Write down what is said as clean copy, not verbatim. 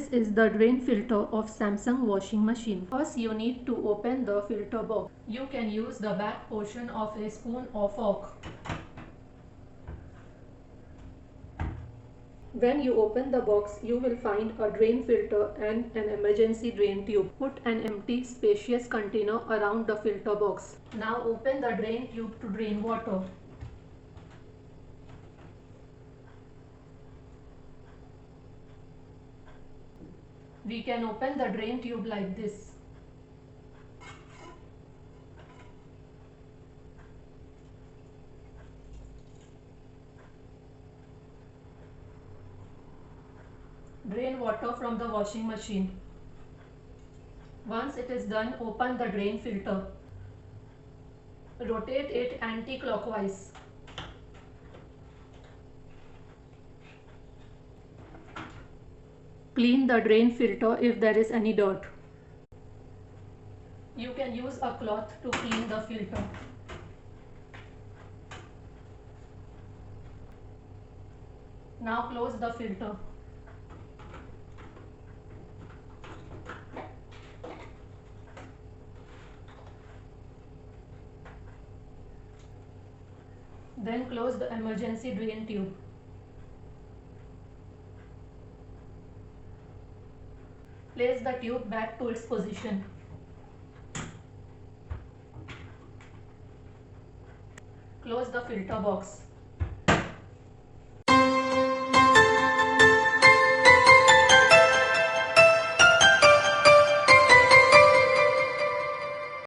This is the drain filter of Samsung washing machine. First you need to open the filter box. You can use the back portion of a spoon or fork. When you open the box, you will find a drain filter and an emergency drain tube. Put an empty, spacious container around the filter box. Now open the drain tube to drain water. We can open the drain tube like this. Drain water from the washing machine. Once it is done, open the drain filter. Rotate it anti-clockwise. Clean the drain filter if there is any dirt. You can use a cloth to clean the filter. Now close the filter. Then close the emergency drain tube. Place the tube back to its position. Close the filter box.